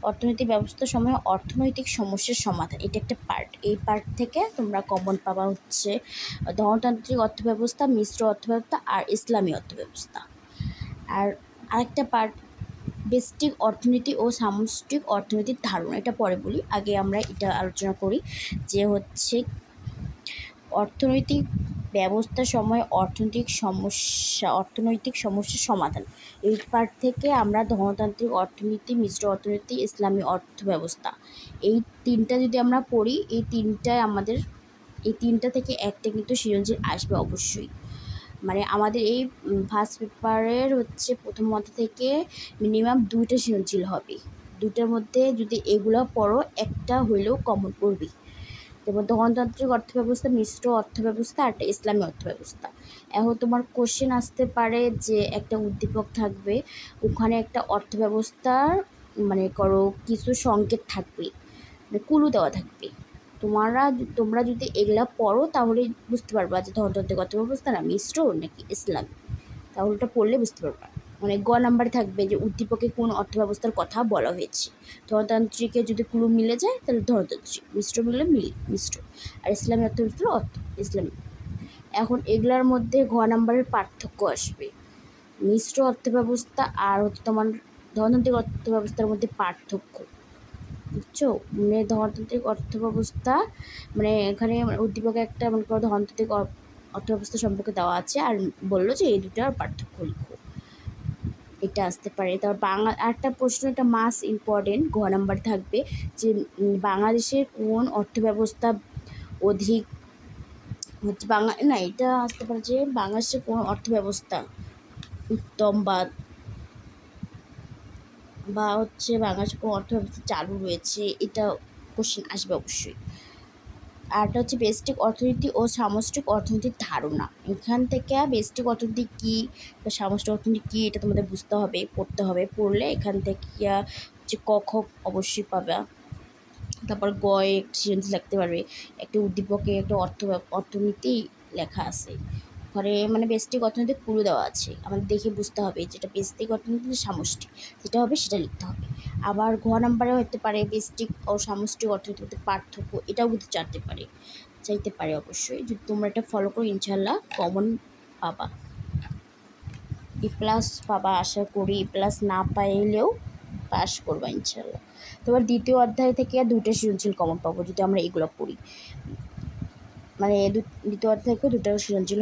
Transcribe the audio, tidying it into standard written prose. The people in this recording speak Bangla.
অর্থনৈতিক ব্যবস্থার সময় অর্থনৈতিক সমস্যার সমাধান, এটা একটা পার্ট। এই পার্ট থেকে তোমরা কমন পাবা হচ্ছে ধনতান্ত্রিক অর্থব্যবস্থা, মিশ্র অর্থব্যবস্থা আর ইসলামী অর্থব্যবস্থা। আর আরেকটা পার্ট ব্যষ্টিক অর্থনীতি ও সামষ্টিক অর্থনীতির ধারণা, এটা পরে বলি, আগে আমরা এটা আলোচনা করি যে হচ্ছে অর্থনৈতিক ব্যবস্থার সময় অর্থনৈতিক সমস্যার সমাধান। এই পার্ট থেকে আমরা ধনতান্ত্রিক অর্থনীতি, মিশ্র অর্থনীতি, ইসলামী অর্থব্যবস্থা, এই তিনটা যদি আমরা পড়ি, এই তিনটা থেকে একটা কিন্তু সৃজনশীল আসবে অবশ্যই। মানে আমাদের এই ফার্স্ট পেপারের হচ্ছে প্রথম অধ্যায় থেকে মিনিমাম 2টা সৃজনশীল হবে। 2টার মধ্যে যদি এগুলো পড়ো একটা হইলেও কমন পড়বে। যেমন ধনতান্ত্রিক অর্থব্যবস্থা, মিশ্র অর্থব্যবস্থা আর একটা ইসলামী অর্থব্যবস্থা। এখন তোমার কোশ্চেন আসতে পারে যে একটা উদ্দীপক থাকবে, ওখানে একটা অর্থব্যবস্থার মানে করো কিছু সংকেত থাকবে, মানে কুলু দেওয়া থাকবে। তোমরা যদি এগুলা পড়ো তাহলে বুঝতে পারবা যে ধনতান্ত্রিক অর্থব্যবস্থা না মিশ্র নাকি ইসলামী, তাহলে ওটা পড়লে বুঝতে পারবা। মানে গ নাম্বারে থাকবে যে উদ্দীপকে কোন অর্থব্যবস্থার কথা বলা হয়েছে। ধনতান্ত্রিকে যদি কুলু মিলে যায় তাহলে ধনতান্ত্রিক, মিশ্র মিলে মিশ্র, আর ইসলামী অর্থব্যবস্থার ইসলামী। এখন এগুলার মধ্যে ঘ নাম্বারের পার্থক্য আসবে। মিশ্র অর্থব্যবস্থা আর হচ্ছে তোমার ধনতান্ত্রিক অর্থব্যবস্থার মধ্যে পার্থক্য, বুঝছো? মানে ধনতান্ত্রিক অর্থব্যবস্থা মানে এখানে উদ্দীপকে একটা মনে করো ধনতান্ত্রিক অর্থব্যবস্থা সম্পর্কে দেওয়া আছে, আর বললো যে এই দুটার পার্থক্য লিখো, এটা আসতে পারে। তারপর আরেকটা প্রশ্ন, এটা মাস ইম্পর্টেন্ট, ঘ নাম্বার থাকবে যে বাংলাদেশের কোন অর্থব্যবস্থা অধিক হচ্ছে না, এটা আসতে পারে যে বাংলাদেশের কোন অর্থব্যবস্থা উত্তম বা হচ্ছে বাংলাদেশের কোন অর্থব্যবস্থা চালু রয়েছে, এটা কোশ্চেন আসবে অবশ্যই। আরটা হচ্ছে ব্যষ্টিক অর্থনীতি ও সামষ্টিক অর্থনীতির ধারণা। এখান থেকে ব্যষ্টিক অর্থনীতি কী বা সামষ্টিক অর্থনীতি কী এটা তোমাদের বুঝতে হবে, পড়তে হবে। পড়লে এখান থেকে হচ্ছে ক খ অবশ্যই পাবে। তারপর গ একটা সৃজনশীল লিখতে পারবে, একটা উদ্দীপকে একটা অর্থনীতি লেখা আছে, ঘরে মানে ব্যষ্টিক অর্থনীতি পুরো দেওয়া আছে, আমাদের দেখে বুঝতে হবে যেটা ব্যষ্টিক অর্থনীতি সামষ্টিক যেটা হবে সেটা লিখতে হবে। আবার ঘ নাম্বারে হতে পারে ব্যষ্টিক ও সামষ্টিক অর্থনীতির মধ্যে পার্থক্য, এটাও কিন্তু চাইতে পারে অবশ্যই। যদি তোমরা এটা ফলো করো ইনশাল্লাহ কমন পাবা, E+ পাবা আশা করি। E+ না পাইলেও পাস করবা ইনশাল্লাহ। তোমার দ্বিতীয় অধ্যায় থেকে 2টা সৃজনশীল কমন পাবো যদি আমরা এগুলো পড়ি, মানে দ্বিতীয় অধ্যায় থেকে 2টা সৃজনশীল